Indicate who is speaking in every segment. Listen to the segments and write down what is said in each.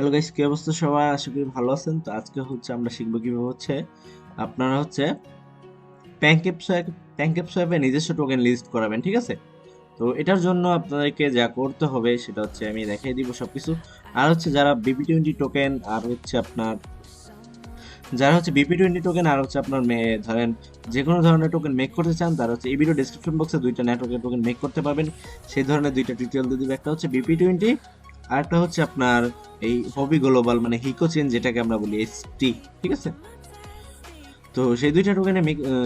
Speaker 1: Hello guys, কি অবস্থা সবাই? আশা করি ভালো আছেন। তো আজকে আমরা শিখবো কিভাবে আপনারা প্যানকেক প্যানকেকস্ব্যাপে নিজস্ব টোকেন লিস্ট করাবেন, ঠিক আছে? তো এটার জন্য আপনাদেরকে যা করতে হবে সেটা আমি দেখিয়ে দিব সবকিছু। আর যারা বিপি20 টোকেন আর আপনার যারা বিপি20 টোকেন আর আপনার ধরেন যে কোনো ধরনের টোকেন মেক করতে চান, তারা এই ভিডিও ডেসক্রিপশন বক্সে দুইটা নেটওয়ার্কের টোকেন মেক করতে পারবেন। সেই ধরনের দুইটা টিউটোরিয়াল দিয়ে দিবে। একটা বিপি20 আর একটা আপনার এই হবি গ্লোবাল, মানে হিকো চেন যেটাকে আমরা বলি এসটি, ঠিক আছে? তো সেই দুইটা টোকেনে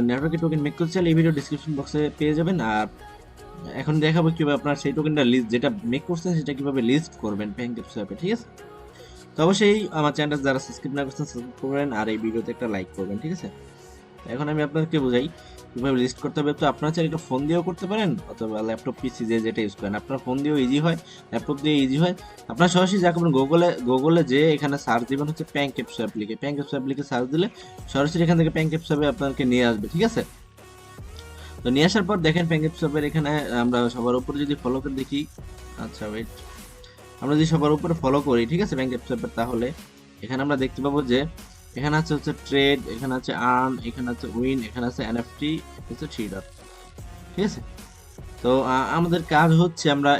Speaker 1: নেটওয়ার্কের টোকেন মেক করতে চাইলে এই ভিডিও ডেসক্রিপশন বক্সে পেয়ে যাবেন। আর এখন দেখাবো কিভাবে আপনার সেই টোকেনটা লিস্ট, যেটা মেক করছেন সেটা কিভাবে লিস্ট করবেন প্যানকেকস্ব্যাপে, ঠিক আছে? তো অবশ্যই আমার চ্যানেলটা যারা সাবস্ক্রাইব না করছেন সাবস্ক্রাইব করবেন, আর এই ভিডিওতে একটা লাইক করবেন, ঠিক আছে? এখন আমি আপনাদেরকে বোঝাই কিভাবে লিস্ট করতে হবে। তো আপনারা চাইলে এটা ফোন দিয়েও করতে পারেন, অথবা ল্যাপটপ পিসি যেটা ইউজ করেন। আপনার ফোন দিয়েও ইজি হয়, ল্যাপটপ দিয়ে ইজি হয়। আপনার সরাসরি যা করবেন, গুগলে যে এখানে সার্চ দিবেন প্যানকেকস্ব্যাপ লিখে, প্যানকেকস্ব্যাপ লিখে সার্চ দিলে সরাসরি এখান থেকে প্যানকেকস্ব্যাপে আপনাকে নিয়ে আসবে, ঠিক আছে? তো নিয়ে আসার পর দেখেন প্যানকেকস্ব্যাপের এখানে আমরা সবার উপরে যদি ফলো করে দেখি, আচ্ছা ওয়েট, আমরা যদি সবার উপরে ফলো করি, ঠিক আছে, প্যানকেকস্ব্যাপের, তাহলে এখানে আমরা দেখতে পাবো যে এখানে হচ্ছে ট্রেড, এখানে আছে আর্ন, এখানে আছে উইন, এখানে আছে এনএফটি, হচ্ছে থ্রি ডট, ঠিক আছে? তো আমাদের কাজ আমরা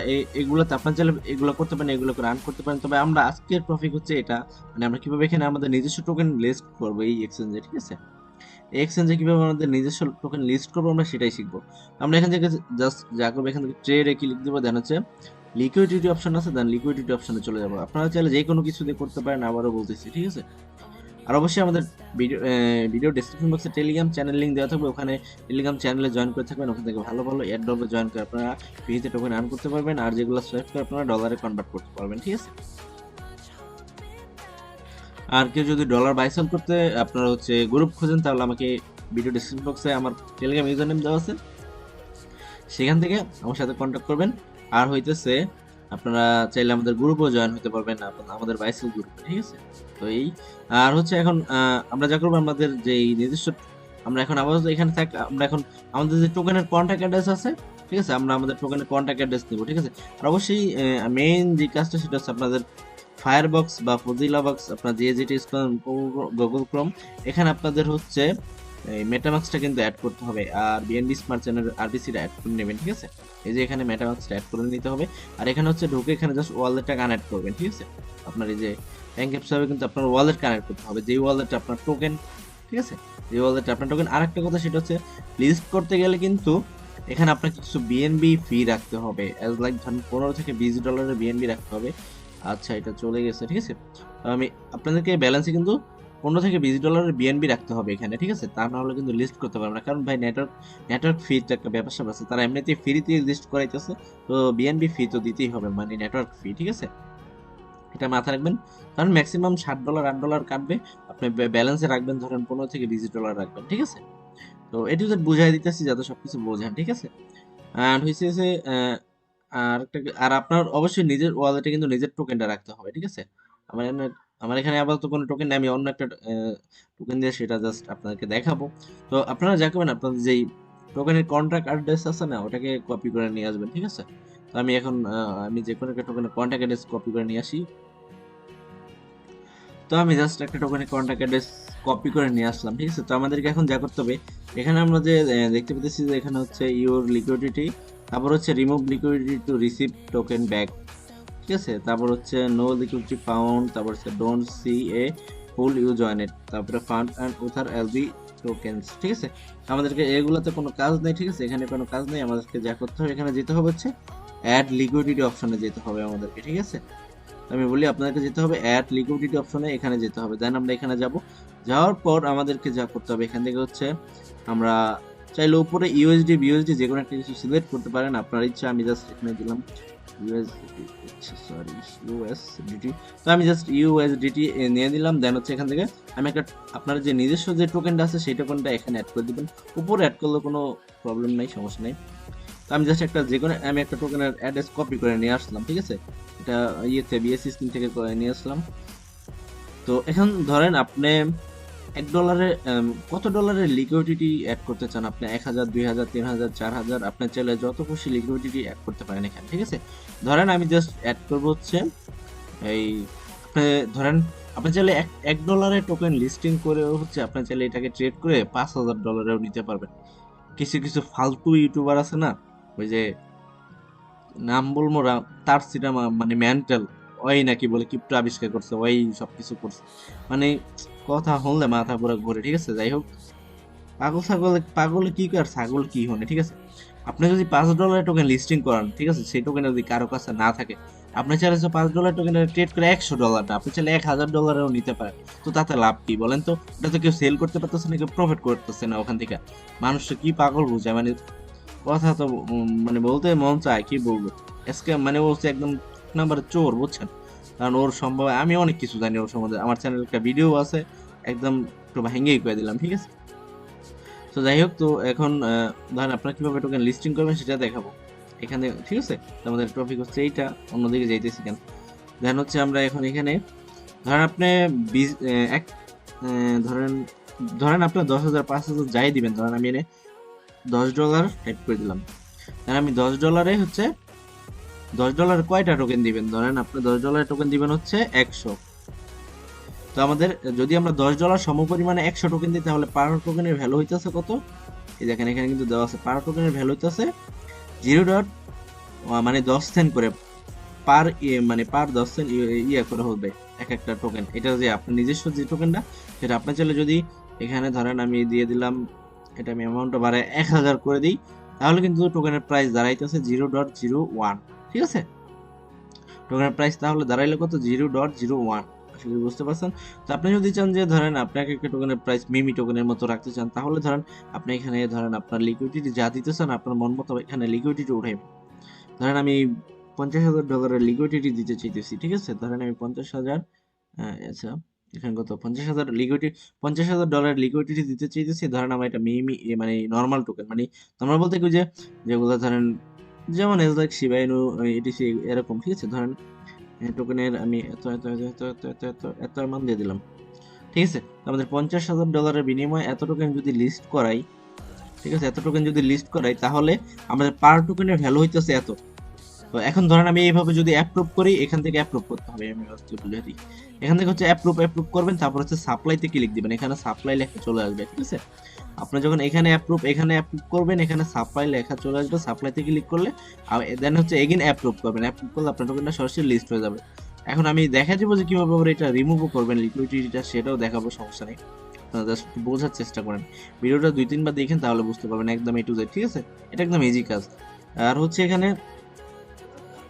Speaker 1: এগুলোতে আপনার চাইলে এগুলো করতে পারেন, এগুলো করে আর্ন করতে পারেন। তবে আমরা আজকের টপিক এটা, মানে আমরা কিভাবে এখানে আমাদের নিজস্ব টোকেন লিস্ট করবো এই এক্সচেঞ্জে, ঠিক আছে? এই এক্সচেঞ্জে কিভাবে আমাদের নিজস্ব টোকেন লিস্ট করবো আমরা সেটাই শিখবো। আমরা এখান থেকে জাস্ট যা করবো, এখান থেকে ট্রেডে ক্লিক দেবো, দেন লিকুইডিটি অপশন আছে, দেন লিকুইডিটি অপশনে চলে যাবো। আপনারা চাইলে যে কোনো কিছু দিয়ে করতে পারেন, আবারও বলতেছি, ঠিক আছে? আর অবশ্যই আমাদের ভিডিও ডেসক্রিপশন বক্সে টেলিগ্রাম চ্যানেল লিঙ্ক দেওয়া থাকবে, ওখানে টেলিগ্রাম চ্যানেলে জয়েন করে থাকবেন। ওখান থেকে ভালো ভালো এয়ারড্রপে জয়েন করে আপনারা ফ্রিতে টোকেন আর্ন করতে পারবেন, আর যেগুলো সোয়াইপ করে আপনারা ডলারে কনভার্ট করতে পারবেন, ঠিক আছে? আর কেউ যদি ডলার বাই সেল করতে আপনারা গ্রুপ খোঁজেন, তাহলে আমাকে ভিডিও ডেসক্রিপশন বক্সে আমার টেলিগ্রাম ইউজার নেম দেওয়া আছে, সেখান থেকে আমার সাথে কন্ট্যাক্ট করবেন। আর আপনারা চাইলে আমাদের গ্রুপেও জয়েন হতে পারবেন, আমাদের বাইসেল গ্রুপে, ঠিক আছে? তো এই আর এখন আমরা যা করবো, আমাদের যে নিজস্ব, আমরা এখন আপাতত এখানে আমরা এখন আমাদের যে টোকেনের কন্ট্যাক্ট অ্যাড্রেস আছে, ঠিক আছে, আমরা আমাদের টোকেনের কন্ট্যাক্ট অ্যাড্রেস নেব, ঠিক আছে? আর অবশ্যই মেইন যে কাজটা সেটা আপনাদের ফায়ারবক্স বা ফজিলা বক্স, আপনার যে যেটা ইউজ করেন, গুগল ক্রোম, এখানে আপনাদের এই মেটামাক্সটা কিন্তু অ্যাড করতে হবে, আর বিএনবি স্মার্ট চ্যানেল আরবিসিটা অ্যাড করে নেবেন, ঠিক আছে? এই যে এখানে মেটামাক্সটা অ্যাড করে নিতে হবে। আর এখানে ঢুকে এখানে জাস্ট ওয়ালেটটা কানেক্ট করবেন, ঠিক আছে? আপনার এই যে প্যানকেকস্ব্যাপে কিন্তু আপনার ওয়ালেট কানেক্ট করতে হবে, যেই ওয়ালেটটা আপনার টোকেন, ঠিক আছে? যে ওয়ালেটটা আপনার টোকেন। আর একটা কথা, সেটা লিস্ট করতে গেলে কিন্তু এখানে আপনাকে কিছু বিএনবি ফি রাখতে হবে, অ্যাজ লাইক ধরুন $15 থেকে $20 বিএনবি রাখতে হবে। আচ্ছা, এটা চলে গেছে, ঠিক আছে? তো আমি আপনাদেরকে ব্যালেন্সে কিন্তু $15 থেকে $20 বিএনবি রাখতে হবে এখানে, ঠিক আছে? তা না হলে কিন্তু লিস্ট করতে পারবে না, কারণ ভাই নেটওয়ার্ক ফি তো একটা ব্যাপার স্যাপার আছে, তারা এমনিতেই ফ্রিতে লিস্ট করাইতেছে, তো বিএনবি ফি তো দিতেই হবে, মানে নেটওয়ার্ক ফি, ঠিক আছে? এটা মাথায় রাখবেন, কারণ ম্যাক্সিমাম $60 $8 কাটবে। আপনি ব্যালেন্সে রাখবেন ধরেন $15 থেকে $20 রাখবেন, ঠিক আছে? তো এটি বুঝাই দিতেছি যাতে সবকিছু বোঝেন, ঠিক আছে? আর আর আপনার অবশ্যই নিজের ওয়ালেটে কিন্তু নিজের টোকেনটা রাখতে হবে, ঠিক আছে? আমার এখানে আপাতত কোনো টোকেন নেই, আমি অন্য একটা টোকেন দিয়ে সেটা জাস্ট আপনাদেরকে দেখাবো। তো আপনারা যা করবেন, আপনাদের যেই টোকেনের কন্ট্রাক্ট অ্যাড্রেস আছে না, ওটাকে কপি করে নিয়ে আসবেন, ঠিক আছে? তো আমি এখন আমি যে কোনো একটা টোকেনের কন্ট্রাক্ট অ্যাড্রেস কপি করে নিয়ে আসি। তো আমি জাস্ট একটা টোকেনের কন্ট্যাক্ট অ্যাড্রেস কপি করে নিয়ে আসলাম, ঠিক আছে? তো আমাদেরকে এখন যা করতে হবে, এখানে আমরা যে দেখতে পেতেছি যে এখানে ইউর লিকুইডিটি, তারপর remove liquidity to receive token back, ঠিক আছে? তারপর নো লিকুইডিটি ফাউন্ড, তারপর don't see a pool you joined, তারপরে fund and other LP tokens, ঠিক আছে? আমাদেরকে এগুলোতে কোনো কাজ নেই, ঠিক আছে? এখানে কোনো কাজ নেই, আমাদেরকে যা করতে হবে, এখানে যেতে হবে অ্যাড লিকুইডিটি অপশনে যেতে হবে আমাদেরকে, ঠিক আছে? আমি বলি আপনাদেরকে যেতে হবে অ্যাড লিকুইডিটি অপশনে, এখানে যেতে হবে। দেন আমরা এখানে যাব, যাওয়ার পর আমাদেরকে যা করতে হবে, এখান থেকে আমরা চাইলে উপরে ইউএসডি বিউএসডি যে কোনো একটা কিছু সিলেক্ট করতে পারেন, আপনার ইচ্ছা। আমি জাস্ট এখানে দিলাম ইউএসডিটি, তো আমি জাস্ট ইউএসডিটি নিয়ে দিলাম। দেন এখান থেকে আমি একটা আপনার যে নিজস্ব যে টোকেনটা আছে সেই টোকেনটা এখানে অ্যাড করে দিবেন। উপরে অ্যাড করলে কোনো প্রবলেম নাই, সমস্যা নেই। তো আমি জাস্ট আমি একটা টোকেনের অ্যাড্রেস কপি করে নিয়ে আসলাম, ঠিক আছে? এটা বিএসসি স্কিম থেকে নিয়ে আসলাম। তো এখন ধরেন আপনি $1 কত ডলারের লিকুইডিটি অ্যাড করতে চান? আপনি 1000, 2000, 3000, 4000, আপনি চাইলে যত খুশি লিকুইডিটি অ্যাড করতে পারেন এখানে, ঠিক আছে? ধরেন আমি জাস্ট অ্যাড করবো এই আপনি ধরেন আপনি চাইলে $1 টোকেন লিস্টিং করে হচ্ছে আপনি চাইলে এটাকে ট্রেড করে $5,000 নিতে পারবেন। কিছু কিছু ফালতু ইউটিউবার আছে না, ওই যে নাম বলবো তার সিটা মানে মেন্টাল, ওই নাকি বলে ক্রিপ্টো আবিষ্কার করছে, ওই সবকিছু করছে, মানে কথা হলে মাথা পুরো ঘুরে। ঠিক আছে, যাই হোক, পাগল ছাগল পাগলে কি করে আর ছাগল কি হনে। ঠিক আছে, আপনি যদি $5 টোকেন লিস্টিং করান, ঠিক আছে, সেই টোকেন যদি কারো কাছে না থাকে, আপনি চাইলে $5 টোকেন ট্রেড করে $100, আপনি চাইলে $1,000 নিতে পারেন। তো তাতে লাভ কি বলেন তো? এটা তো কেউ সেল করতে পারতেছে না, কেউ প্রফিট করতেছে না ওখান থেকে। মানুষটা কি পাগল বুঝায়, মানে কথা তো মানে বলতে মন চায়, কি বলবো, আজকে মানে ও হচ্ছে একদম নাম্বার চোর, বুঝছেন? কারণ ওর সম্ভব, আমি অনেক কিছু জানি ওর সম্বন্ধে, আমার চ্যানেলে একটা ভিডিও আছে, একদম একটু ভেঙেই করে দিলাম। ঠিক আছে, তো যাই হোক, তো এখন ধরেন আপনারা কিভাবে টোকেন লিস্টিং করবেন সেটা দেখাবো এখানে। ঠিক আছে, তো আমাদের টপিক হচ্ছে এইটা, অন্যদিকে যাইতেছি কেন। দেন হচ্ছে আমরা এখন এখানে ধরেন আপনি এক ধরেন ধরেন আপনার 10,000 5,000 যাই দিবেন, ধরেন আমি এনে $10 টাইপ করে দিলাম। ধরেন আমি $10 হচ্ছে $10 কয়টা টোকেন দিবেন, ধরেন আপনি $10 টোকেন দিবেন হচ্ছে 100। তো আমাদের যদি আমরা $10 সমপরিমাণে 100 টোকেন দিই, তাহলে পার টোকেনের ভ্যালু হইতেছে কত? এই দেখেন এখানে কিন্তু দেওয়া আছে, পার টোকেনের ভ্যালু হইতেছে 0. মানে 10 সেন্ট করে পার মানে পার 10 সেন্ট ইয়ে করে হবে এক একটা টোকেন। এটা যে আপনার নিজস্ব যে টোকেনটা, সেটা আপনি চাইলে যদি এখানে ধরেন আমি দিয়ে দিলাম, এটা আমি অ্যামাউন্টটা বাড়ায় 1,000 করে দিই, তাহলে কিন্তু টোকেনের প্রাইস দাঁড়াইতেছে 0.01। ঠিক আছে, টোকেনের প্রাইস তাহলে দাঁড়াইলে কত? 0.01। আসলে বুঝতে পারছেন? তো আপনি যদি চান যে ধরেন আপনাকে একটা টোকেনের প্রাইস মিমি টোকেনের মতো রাখতে চান, তাহলে ধরেন আপনি এখানে ধরেন আপনার লিকুইডিটি যা দিতে চান আপনার মন মতো এখানে লিকুইডিটি উঠাইবেন। ধরেন আমি $50,000 লিকুইডিটি দিতে চাইতেছি। ঠিক আছে, ধরেন আমি 50,000, আচ্ছা এখানে কত, 50,000 লিকুইডিটি, $50,000 লিকুইডিটি দিতে চাইতেছি। ধরেন আমার এটা মিমি মানে নর্মাল টোকেন, মানে নর্মাল বলতে কি, যে যেগুলো ধরেন যেমন এজ লাইক শিবা ইনু, এটিসি এরকম। ঠিক আছে, ধরেন টোকেনের আমি এত এত এত এত এত এত এত এত অ্যামাউন্ট দিয়ে দিলাম। ঠিক আছে, তো আমাদের $50,000 বিনিময়ে এত টোকেন যদি লিস্ট করাই, ঠিক আছে, এত টোকেন যদি লিস্ট করাই, তাহলে আমাদের পার টোকেনের ভ্যালু হইতেছে এত। তো এখন ধরেন আমি এইভাবে যদি অ্যাপ্রুভ করি, এখান থেকে অ্যাপ্রুভ করতে হবে, আমি বুঝে দিই। এখান থেকে হচ্ছে অ্যাপ্রুভ করবেন, তারপর হচ্ছে সাপ্লাইতে ক্লিক দিবেন, এখানে সাপ্লাই লেখা চলে আসবে। ঠিক আছে, আপনি যখন এখানে অ্যাপ্রুভ করবেন, এখানে সাপ্লাই লেখা চলে আসবে, সাপ্লাইতে ক্লিক করলে আর দেন হচ্ছে এগেইন অ্যাপ্রুভ করবেন, অ্যাপ্রুভ করলে আপনার টোকেনটা সরাসরি লিস্ট হয়ে যাবে। এখন আমি দেখা দিব যে কিভাবে আবার এটা রিমুভও করবেন লিকুইডিটিটা, সেটাও দেখাবো, সমস্যা নেই। জাস্ট বোঝার চেষ্টা করেন, ভিডিওটা 2-3 বার দেখেন, তাহলে বুঝতে পারবেন একদম A to Z। ঠিক আছে, এটা একদম ইজি কাজ। আর হচ্ছে এখানে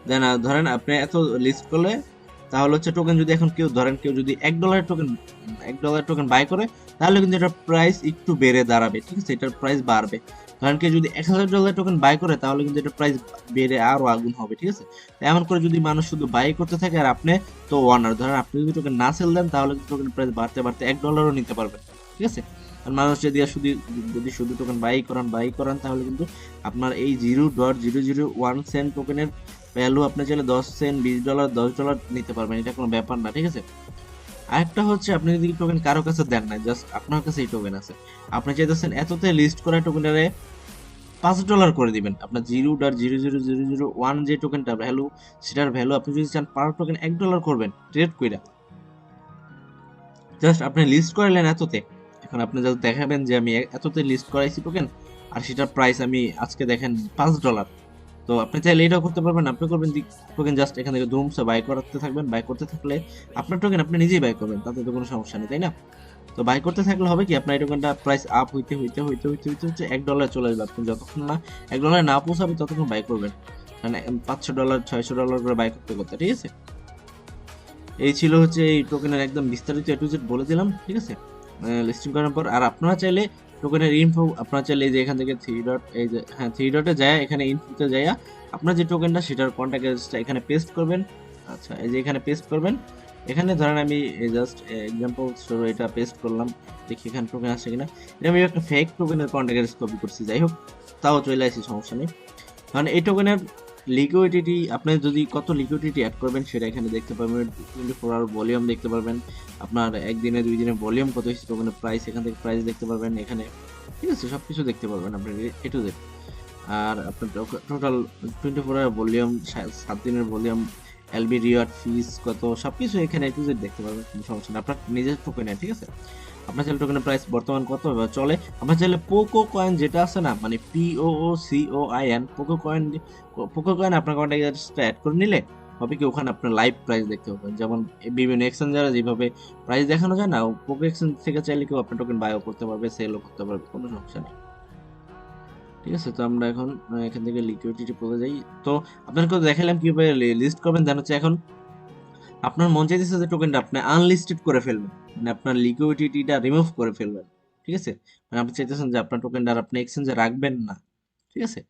Speaker 1: দেন ধরেন আপনি এত লিস্ট করলে, তাহলে হচ্ছে টোকেন যদি এখন কেউ যদি $1 টোকেন বাই করে, তাহলে কিন্তু এটার প্রাইস একটু বেড়ে দাঁড়াবে। ঠিক আছে, এটার প্রাইস বাড়বে। ধরেন কেউ যদি $1,000 টোকেন বাই করে, তাহলে কিন্তু এটার প্রাইস বেড়ে আরো আগুন হবে। ঠিক আছে, এমন করে যদি মানুষ শুধু বাই করতে থাকে আর আপনি তো ওয়ানার, ধরেন আপনি যদি টোকেন না সেল দেন, তাহলে কিন্তু টোকেন প্রাইস বাড়তে বাড়তে $1 নিতে পারবেন। ঠিক আছে, আর মানুষ যদি শুধু টোকেন বাই করান, তাহলে কিন্তু আপনার এই 0.001 সেন্ট টোকেনের ভ্যালু আপনি চাইলে 10 সেন্ট, $20, $10 নিতে পারবেন, এটা কোনো ব্যাপার না। ঠিক আছে, আরেকটা হচ্ছে আপনি যদি টোকেন কারো কাছে দেন না, জাস্ট আপনার কাছে এই টোকেন আছে, আপনি চাইতেছেন এততে লিস্ট করা টোকেনটারে $5 করে দিবেন। আপনার 0.00001 যে টোকেনটা ভ্যালু, সেটার ভ্যালু আপনি যদি চান পার টোকেন $1 করবেন ট্রেড কইরা, জাস্ট আপনি লিস্ট করাইলেন এততে। এখন আপনি জাস্ট দেখাবেন যে আমি এততে লিস্ট করাইছি টোকেন, আর সেটার প্রাইস আমি আজকে দেখেন $5। তো আপনি চাইলে এটাও করতে পারবেন, আপনি করবেন টোকেন জাস্ট এখান থেকে ধুমসে বাই করতে থাকবেন, বাই করতে থাকলে আপনার টোকেন আপনি নিজেই বাই করবেন, তাতে তো কোনো সমস্যা নেই, তাই না? তো বাই করতে থাকলে হবে কি, আপনার এই টোকেনটা প্রাইস আপ হইতে হইতে হইতে হইতে হইতে হচ্ছে $1 চলে আসবে। আপনি যতক্ষণ না $1 না পৌঁছাবে ততক্ষণ বাই করবেন, মানে $500 $600 করে বাই করতে করতে। ঠিক আছে, এই ছিল হচ্ছে এই টোকেনের একদম বিস্তারিত A to Z বলে দিলাম। ঠিক আছে, লিস্টিং করার পর আর আপনারা চাইলে টোকেনের ইনফো, আপনারা চাইলে এই যে এখান থেকে থ্রি ডটে যায়, এখানে ইনফোতে যায় আপনার যে টোকেনটা সেটার কন্ট্যাক্ট অ্যাড্রেসটা এখানে পেস্ট করবেন। আচ্ছা, এই যে এখানে পেস্ট করবেন, এখানে ধরেন আমি জাস্ট এক্সাম্পল এটা পেস্ট করলাম, দেখি এখানে টোকেন আসছে কিনা। এটা আমি একটা ফেক টোকেনের কন্ট্যাক্ট অ্যাড্রেস কপি করছি, যাই হোক তাও চলে আসছে, সমস্যা নেই। কারণ এই টোকেনের লিকুইডিটি, আপনি যদি কত লিকুইডিটি অ্যাড করবেন সেটা এখানে দেখতে পারবেন, 24 আওয়ার ভলিউম দেখতে পারবেন, আপনার একদিনে 2 দিনে ভলিউম কত হয়েছে, টোকেনের প্রাইস এখান থেকে প্রাইস দেখতে পারবেন এখানে। ঠিক আছে, সব কিছু দেখতে পারবেন আপনি A to Z। আর আপনার টোটাল 24 আওয়ার ভলিউম, 7 দিনের ভলিউম, এলবি রিওয়ার্ড ফিস কত সবকিছু এখানে একটু দেখতে পারবেন, কোনো সমস্যা না, আপনার নিজের টোকেনে, ঠিক আছে। আপনার চাইলে টোকেনের প্রাইস বর্তমান কত চলে, আপনার চাইলে পোকো কয়েন যেটা আছে না, মানে POOCOIN পোকো কয়েন আপনার কন্ট্যাক্টে অ্যাড করে নিলে হবে কি, ওখানে আপনার লাইভ প্রাইস দেখতে পাবেন, যেমন বিভিন্ন এক্সচেঞ্জারে যেভাবে প্রাইস দেখানো যায় না, পোকো এক্সচেঞ্জ থেকে চাইলে কেউ আপনার টোকেন বাইও করতে পারবে, সেলও করতে পারবে, কোনো সমস্যা নেই, ঠিক আছে। তো আমরা এখন এখান থেকে লিকুইডিটি পড়ে যাই। তো আপনাদেরকে দেখালাম কিভাবে লিস্ট করবেন, দেন হচ্ছে এখন আপনার মন চাইতেছে যে টোকেনটা আপনি আনলিস্টেড করে ফেলবেন, মানে আপনার লিকুইডিটিটা রিমুভ করে ফেলবেন, ঠিক আছে। মানে আপনি চাইতেছেন যে আপনার টোকেনটা আর আপনি এক্সচেঞ্জে রাখবেন না, ঠিক আছে।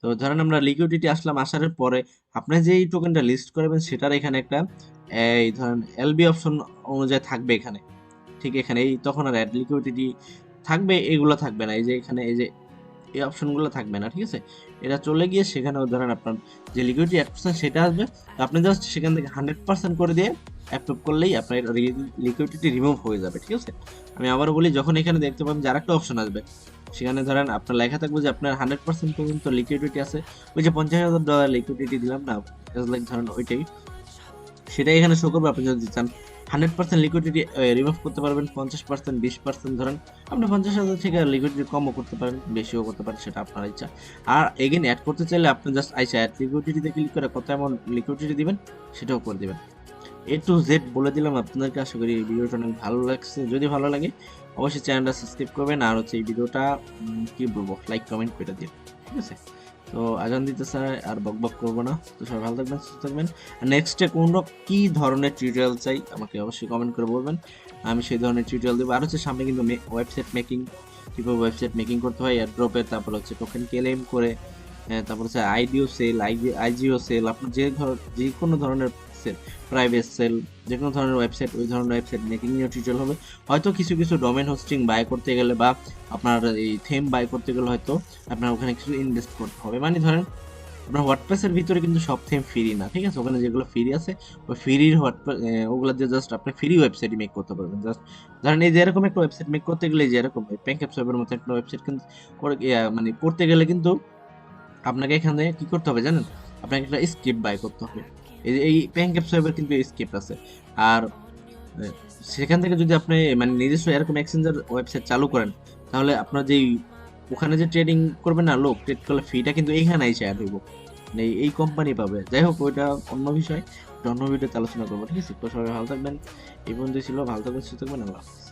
Speaker 1: তো ধরেন আমরা লিকুইডিটি আসলাম, আসার পরে আপনি যেই টোকেনটা লিস্ট করবেন সেটার এখানে একটা এই ধরেন এলবি অপশন অনুযায়ী থাকবে এখানে, ঠিক এখানে এই তখন আর অ্যাড লিকুইডিটি থাকবে, এগুলো থাকবে না, এই যে এখানে এই যে এই অপশনগুলো থাকবে না, ঠিক আছে। এটা চলে গিয়ে সেখানে ধরেন আপনার যে লিকুইডিটি 1% সেটা আসবে, তো আপনি জাস্ট সেখান থেকে 100% করে দিয়ে অ্যাপ্রুভ করলেই আপনার লিকুইডিটি রিমুভ হয়ে যাবে, ঠিক আছে। আমি আবারও বলি, যখন এখানে দেখতে পাবেন যে আরেকটা অপশন আসবে, সেখানে ধরেন আপনার লেখা থাকবে যে আপনার 100% পর্যন্ত লিকুইডিটি আছে, ওই যে $50,000 লিকুইডিটি দিলাম না, লাইক ধরেন ওইটাই, সেটাই এখানে শো করবে। আপনি যদি চান 100% লিকুইডিটি রিমুভ করতে পারবেন, 50%, 20% ধরেন, আপনি 50,000 থেকে লিকুইডিটি কমও করতে পারেন, বেশিও করতে পারেন, সেটা আপনার ইচ্ছা। আর এগেন অ্যাড করতে চাইলে আপনি জাস্ট আইসা অ্যাড লিকুইডিটিতে ক্লিক করে কত অ্যামাউন্ট লিকুইডিটি দিবেন সেটাও করে দিবেন। A to Z বলে দিলাম আপনাদেরকে, আশা করি এই ভিডিওটা অনেক ভালো লাগছে। যদি ভালো লাগে অবশ্যই চ্যানেলটা সাবস্ক্রাইব করবেন, আর হচ্ছে এই ভিডিওটা কি বলবো, লাইক কমেন্ট করে দিন, ঠিক আছে। তো আজান দিতেছে, আর বক বক করবো না। তো সবাই ভালো থাকবেন, সুস্থ থাকবেন। নেক্সটে কোন কি ধরনের টিউটোরিয়াল চাই আমাকে অবশ্যই কমেন্ট করে বলবেন, আমি সেই ধরনের টিউটোরিয়াল দেবো। আর হচ্ছে সামনে কিন্তু ওয়েবসাইট মেকিং, কীভাবে ওয়েবসাইট মেকিং করতে হয় এয়ারড্রপে, তারপর হচ্ছে টোকেন ক্লেম করে, তারপর হচ্ছে আইডিও সেল, আইজিও সেল, আপনার যে কোনো ধরনের সেল, প্রাইভেট সেল, যে কোনো ধরনের ওয়েবসাইট, ওই ধরনের ওয়েবসাইট মেকিং নিয়ে টিউটোরিয়াল হবে। হয়তো কিছু কিছু ডোমেন হোস্টিং বাই করতে গেলে বা আপনার এই থেম বাই করতে গেলে হয়তো আপনার ওখানে কিছু ইনভেস্ট করতে হবে। মানে ধরেন আপনার ওয়ার্ডপ্রেসের ভিতরে কিন্তু সব থেম ফ্রি না, ঠিক আছে। ওখানে যেগুলো ফ্রি আছে ওই ফ্রির ওগুলো দিয়ে জাস্ট আপনি ফ্রি ওয়েবসাইট মেক করতে পারবেন। জাস্ট ধরেন এই যে এরকম একটা ওয়েবসাইট মেক করতে গেলে, যে এরকম প্যানকেপসওয়েবের মতো একটা ওয়েবসাইট কিন্তু মানে করতে গেলে কিন্তু আপনাকে এখানে কি করতে হবে জানেন, আপনাকে একটা স্ক্রিপ্ট বাই করতে হবে। এই প্যানকেপসওয়েবের কিন্তু স্ক্রিপ্ট আছে। আর সেখান থেকে যদি আপনি মানে নিজস্ব এরকম এক্সচেঞ্জার ওয়েবসাইট চালু করেন, তাহলে আপনার যেই ওখানে যে ট্রেডিং করবেন না, লোক ট্রেড করলে ফিটা কিন্তু এইখানে এসে অ্যাড হইব, মানে এই কোম্পানি পাবে। যাই হোক, ওইটা অন্য বিষয়, অন্য ভিডিওতে আলোচনা করবো, ঠিক আছে। তো সবাই ভালো থাকবেন, এই পর্যন্ত ছিল, ভালো থাকবেন, সুস্থ থাকবেন, আল্লাহ হাফেজ।